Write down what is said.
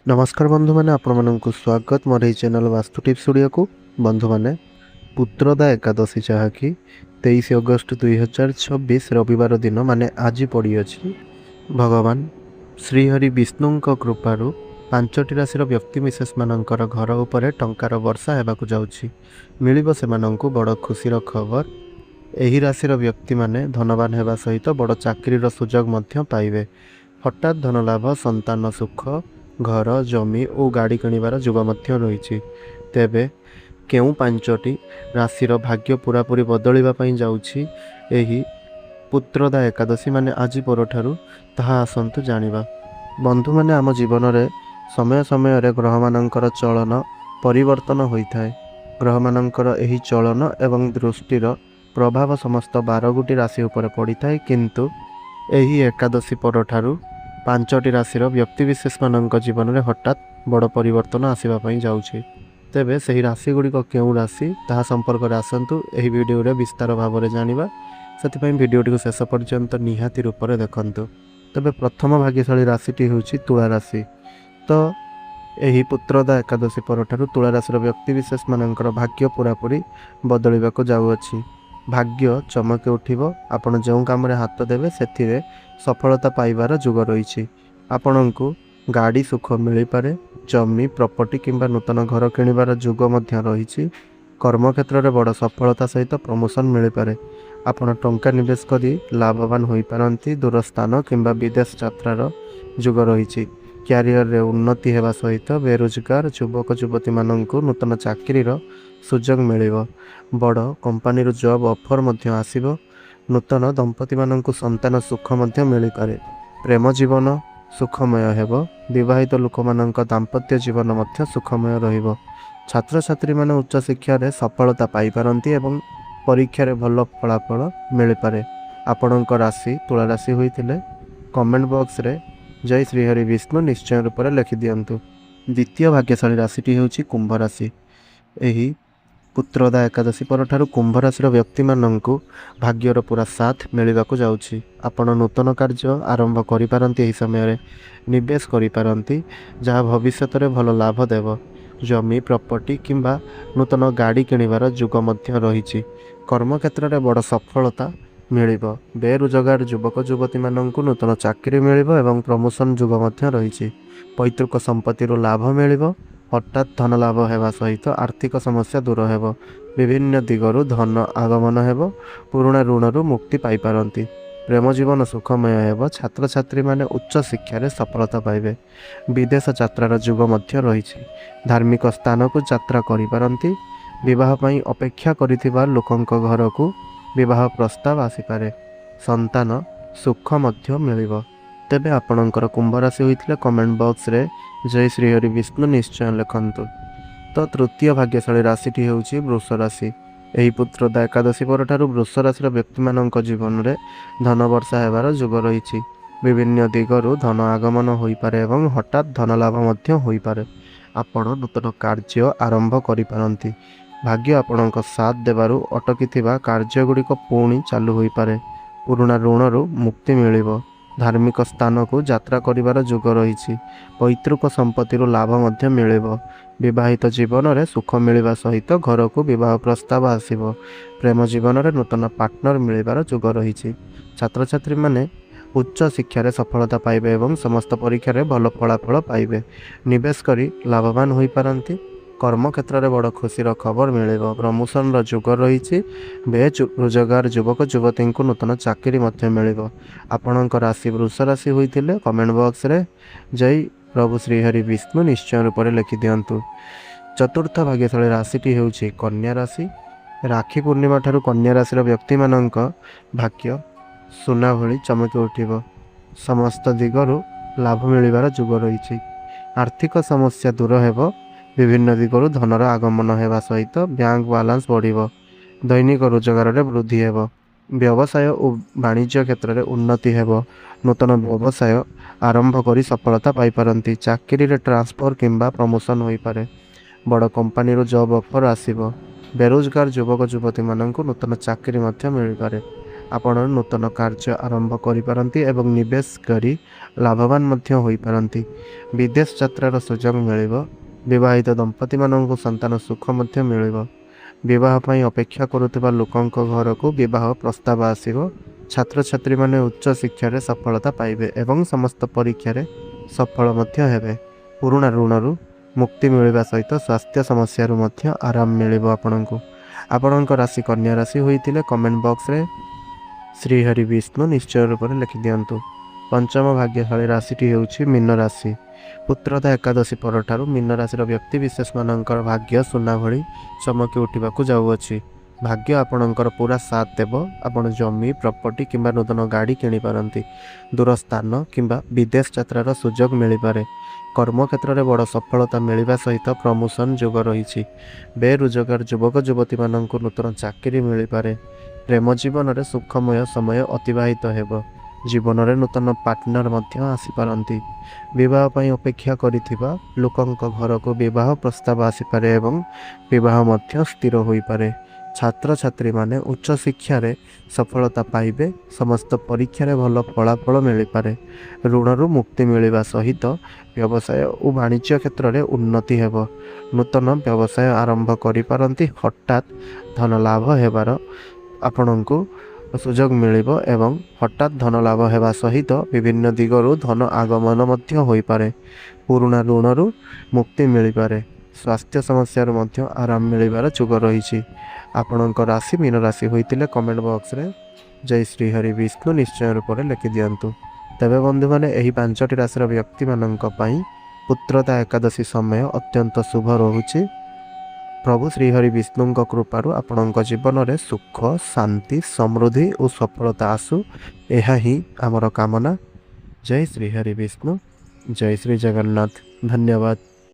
नमस्कार बंधु मैंने आपको स्वागत मोर ये चैनल वास्तु टिप्स वीडियो को। बंधु मैंने पुत्रदा एकादशी जहाँकि 23 अगस्त 2026 रविवार दिन माने आज पड़ी अच्छी भगवान श्रीहरि विष्णु कृपार 5टी राशि व्यक्तिशेष मानकर घर उपर टंकार वर्षा होगाक जाऊँगी मिल से बड़ खुशीर खबर। यही राशि व्यक्ति माने धनवान होगा सहित बड़ चाकरीर सुजोग पाइबे। हठात धन लाभ, संतान सुख, घर जमी और गाड़ी किणवार जुग रही। तेबे केउ 5टी राशिर भाग्य पूरापूरी बदलवाई जाऊँगी यही पुत्रदा एकादशी माने आज परठारु ताहा आसंतु जानिबा। बंधु माने आम जीवन में समय समय ग्रह मानकर चलन परिवर्तन होता है। ग्रह मानकर एही चलन एवं दृष्टिर प्रभाव समस्त 12 गोटी राशि उपर पड़ी था, किंतु एही एकादशी परठारु 5टी राशिर व्यक्तिशेष मानक जीवन में हठात बड़ परिवर्तन आसवाई जाऊँगी। तेबे सही राशि गुड़िक केउं राशि ताहा संपर्क में आसतु एही वीडियो रे विस्तार भाव में जानिबा। से वीडियोटी को शेष पर्यंत निहाती रूप से देखंतु। तेबे प्रथम भाग्यशाली राशिटी होउछि तुला राशि। तो यही पुत्रदा एकादशी परठारु तुला राशिर व्यक्तिशेष मानकर भाग्य पूरापूरी बदलिबाक जाउअछि। भाग्य चमके उठिबो। आपण जो काम रे हाथ देवे सेथिरे सफलता पाइबार जुग रही। आपणको गाड़ी सुख मिल पारे, जमी प्रॉपर्टी किंबा नूतन घर किणवार जुग रही। कर्मक्षेत्र में बड़ सफलता सहित प्रमोशन मिल पारे। आपण टंका निवेश करी लाभवान हो पारती। दूर स्थान किंबा विदेश यात्रार जुग रही। क्यारियर रे उन्नति होगा सहित बेरोजगार युवक युवती माननकु नूतन चाकरीर सुजोग मिलिबो। बड़ कंपनी जॉब ऑफर मध्य आसीबो। नूतन दंपति माननकु संतान सुख मध्य मिल पारे। प्रेम जीवन सुखमय हेबो। विवाहित लोक माननक दाम्पत्य जीवन मध्य सुखमय रहिबो। छात्र छात्री माने उच्च शिक्षा रे सफलता पाई पारंती एवं परीक्षा रे भल फलाफल मिल पारे। आपणक राशि तुला राशि होइतिले कमेंट बॉक्स रे जय श्रीहरि विष्णु निश्चय रूप में लिखि दियंतु। द्वितीय भाग्यशाली राशिटी होउछि कुंभ राशि। एही पुत्रदा एकादशी परठारु कुंभ राशिर व्यक्ति माननकु भाग्यर पूरा साथ मिलवाक जाउछि। आपण नूतन कार्य आरंभ करि पारंती। एही समय रे निवेश करि पारंती जहाँ भविष्यत रे भल लाभ देव। जमी प्रॉपर्टी किंबा नूतन गाड़ी किणवार जुग मध्य रही। कर्मक्षेत्र में बड़ सफलता मिलिबो। बेरोजगार युवक युवती माननकु नूतन चाकरी मिलिबो एवं प्रमोशन जुग मध्य रही। पैतृक संपत्ति लाभ मिलिबो। हठात धन लाभ होगा सहित आर्थिक समस्या दूर हेबो। विभिन्न दिगरु धन आगमन हेबो। पुराणा ऋणरु मुक्ति पाई पारंती। प्रेम जीवन सुखमय हेबो। छात्र छात्री माने उच्च शिक्षा रे सफलता पाइबे। विदेश यात्रार जुग मध्य रही। धार्मिक स्थान को यात्रा करि पारंती। विवाह पई अपेक्षा करिथिबा लोकंक घर को विवाह प्रस्ताव आसीपारे। संतान सुख मध्य मिलिबो। तेबे आपणकर कुंभ राशि होइतिले कमेंट बॉक्स रे जय श्रीहरि विष्णु निश्चय लिखंतु। तो तृतीय भाग्यशाली राशिटी होउछि वृष राशि। एही पुत्रदा एकादशी परठारु वृष राशिर व्यक्ति मानक जीवन में धन वर्षा हेबार जुग रही। विभिन्न दिगरु धन आगमन होई पारे एवं हठात धन लाभ मध्य होई पारे। आपण नूतन कार्य आरंभ करि पारंती। भाग्य आपणक साथ देबारु अटकी कार्य गुड़िक पुणी चालू होई पारे। पुराणा ऋणरु मुक्ति मिलिबो। धार्मिक स्थान को यात्रा करिवार जुग रही। पैतृक संपत्ति लाभ मध्य मिलिबो। विवाहित जीवन में सुख मिलवा सहित घर को विवाह प्रस्ताव आसीबो। प्रेम जीवन में नूतन पार्टनर मिलवार जुग रही। छात्र छात्री माने उच्च शिक्षा रे सफलता पाइबे एवं समस्त परीक्षा रे भल फलाफल पाइबे। निवेश करी लाभवान होई पारंती। कर्मक्षेत्र में बड़ खुशीर खबर मिलिबो। प्रमोशन जुग रही। बेरोजगार युवक युवती को नूतन चाकरी मध्य मिलिबो। आपणक राशि वृष राशि होइतिले कमेंट बॉक्स रे जय प्रभु श्रीहरि विष्णु निश्चय रूप में लिखि दियंतु। चतुर्थ भाग्यशाली राशिटी होउछि कन्या राशि। राखी पूर्णिमा ठारू कन्या राशिर व्यक्ति मानक भाग्य सुना भली चमकी उठिबो। समस्त दिगरु लाभ मिलिबार जुग रही। आर्थिक समस्या दूर हेबो। विभिन्न दिगरु धनर आगमन होगा सहित बैंक बैलेंस बढ़िबो। दैनिक रोजगार रे वृद्धि हेबो। व्यवसाय और वाणिज्य क्षेत्र में उन्नति हेबो। नूतन व्यवसाय आरंभ करी सफलता पाई पारंती। चाकरी रे ट्रांसफर किंबा प्रमोशन होई पारे। बड़ कंपनी जॉब ऑफर आसीबो। बेरोजगार युवक युवती माननकु नूतन चाकरी मध्य मिल पारे। ଆପଣ ନୂତନ କାର୍ଯ୍ୟ ଆରମ୍ଭ କରିପାରନ୍ତି ଏବଂ ନିବେଶ କରି ଲାଭବାନ ମଧ୍ୟ ହୋଇପାରନ୍ତି। ବିଦେଶ ଯାତ୍ରାର ସୁଯୋଗ ମିଳିବ। ବିବାହିତ ଦମ୍ପତିମାନଙ୍କୁ ସନ୍ତାନ ସୁଖ ମଧ୍ୟ ମିଳିବ। ବିବାହ ପାଇଁ ଅପେକ୍ଷା କରୁଥିବା ଲୋକଙ୍କ ଘରକୁ ବିବାହ ପ୍ରସ୍ତାବ ଆସିବ। ଛାତ୍ରଛାତ୍ରୀମାନେ ଉଚ୍ଚ ଶିକ୍ଷାରେ ସଫଳତା ପାଇବେ ଏବଂ ସମସ୍ତ ପରୀକ୍ଷାରେ ସଫଳ ମଧ୍ୟ ହେବେ। ପୁରୁଣା ଋଣରୁ ମୁକ୍ତି ମିଳିବା ସହିତ ସ୍ୱାସ୍ଥ୍ୟ ସମସ୍ୟାରୁ ମଧ୍ୟ ଆରାମ ମିଳିବ ଆପଣଙ୍କୁ। ଆପଣଙ୍କ ରାଶି କନ୍ୟା ରାଶି ହୋଇଥିଲେ କମେଣ୍ଟ ବକ୍ସରେ ଶ୍ରୀହରି ବିଷ୍ଣୁ ନିଶ୍ଚୟ ରୂପରେ ଲେଖିଦିଅନ୍ତୁ। ପଞ୍ଚମ ଭାଗ୍ୟଶାଳୀ ରାଶିଟି ହେଉଛି ମୀନ ରାଶି। ପୁତ୍ରଦା ଏକାଦଶୀ ପରଠାରୁ ମୀନ ରାଶିର ବ୍ୟକ୍ତି ବିଶେଷମାନଙ୍କର ଭାଗ୍ୟ ସୁନା ଭଳି ଚମକି ଉଠିବାକୁ ଯାଉଅଛି। ଭାଗ୍ୟ ଆପଣଙ୍କର ପୁରା ସାଥ ଦେବ। ଆପଣ ଜମି, ପ୍ରପର୍ଟି କିମ୍ବା ନୂତନ ଗାଡ଼ି କିଣିପାରନ୍ତି। ଦୂର ସ୍ଥାନ କିମ୍ବା ବିଦେଶ ଯାତ୍ରାର ସୁଯୋଗ ମିଳିପାରେ। କର୍ମକ୍ଷେତ୍ରରେ ବଡ଼ ସଫଳତା ମିଳିବା ସହିତ ପ୍ରମୋସନ ଯୋଗ ରହିଛି। ବେରୋଜଗାର ଯୁବକ ଯୁବତୀମାନଙ୍କୁ ନୂତନ ଚାକିରି ମିଳିପାରେ। ପ୍ରେମ ଜୀବନରେ ସୁଖମୟ ସମୟ ଅତିବାହିତ ହେବ। ଜୀବନରେ ନୂତନ ପାର୍ଟନର ମଧ୍ୟ ଆସିପାରନ୍ତି। ବିବାହ ପାଇଁ ଅପେକ୍ଷା କରିଥିବା ଲୋକଙ୍କ ଘରକୁ ବିବାହ ପ୍ରସ୍ତାବ ଆସିପାରେ ଏବଂ ବିବାହ ମଧ୍ୟ ସ୍ଥିର ହୋଇପାରେ। ଛାତ୍ରଛାତ୍ରୀମାନେ ଉଚ୍ଚ ଶିକ୍ଷାରେ ସଫଳତା ପାଇବେ। ସମସ୍ତ ପରୀକ୍ଷାରେ ଭଲ ଫଳାଫଳ ମିଳିପାରେ। ଋଣରୁ ମୁକ୍ତି ମିଳିବା ସହିତ ବ୍ୟବସାୟ ଓ ବାଣିଜ୍ୟ କ୍ଷେତ୍ରରେ ଉନ୍ନତି ହେବ। ନୂତନ ବ୍ୟବସାୟ ଆରମ୍ଭ କରିପାରନ୍ତି। ହଠାତ୍ ଧନ ଲାଭ ହେବାର ଆପଣଙ୍କୁ ସୁଯୋଗ ମିଳିବ ଏବଂ ହଠାତ୍ ଧନ ଲାଭ ହେବା ସହିତ ବିଭିନ୍ନ ଦିଗରୁ ଧନ ଆଗମନ ମଧ୍ୟ ହୋଇପାରେ। ପୁରୁଣା ଋଣରୁ ମୁକ୍ତି ମିଳିପାରେ। ସ୍ୱାସ୍ଥ୍ୟ ସମସ୍ୟାରୁ ମଧ୍ୟ ଆରାମ ମିଳିବାର ଯୋଗ ରହିଛି। ଆପଣଙ୍କ ରାଶି ମୀନ ରାଶି ହୋଇଥିଲେ କମେଣ୍ଟ ବକ୍ସରେ ଜୟ ଶ୍ରୀ ହରି ବିଷ୍ଣୁ ନିଶ୍ଚୟ ରୂପରେ ଲେଖିଦିଅନ୍ତୁ। ତେବେ ବନ୍ଧୁମାନେ, ଏହି 5ଟି ରାଶିର ବ୍ୟକ୍ତିମାନଙ୍କ ପାଇଁ ପୁତ୍ରଦା ଏକାଦଶୀ ସମୟ ଅତ୍ୟନ୍ତ ଶୁଭ ରହୁଛି। ପ୍ରଭୁ ଶ୍ରୀହରି ବିଷ୍ଣୁଙ୍କ କୃପାରୁ ଆପଣଙ୍କ ଜୀବନରେ ସୁଖ, ଶାନ୍ତି, ସମୃଦ୍ଧି ଓ ସଫଳତା ଆସୁ, ଏହା ହିଁ ଆମର କାମନା। ଜୟ ଶ୍ରୀ ହରି ବିଷ୍ଣୁ, ଜୟ ଶ୍ରୀ ଜଗନ୍ନାଥ। ଧନ୍ୟବାଦ।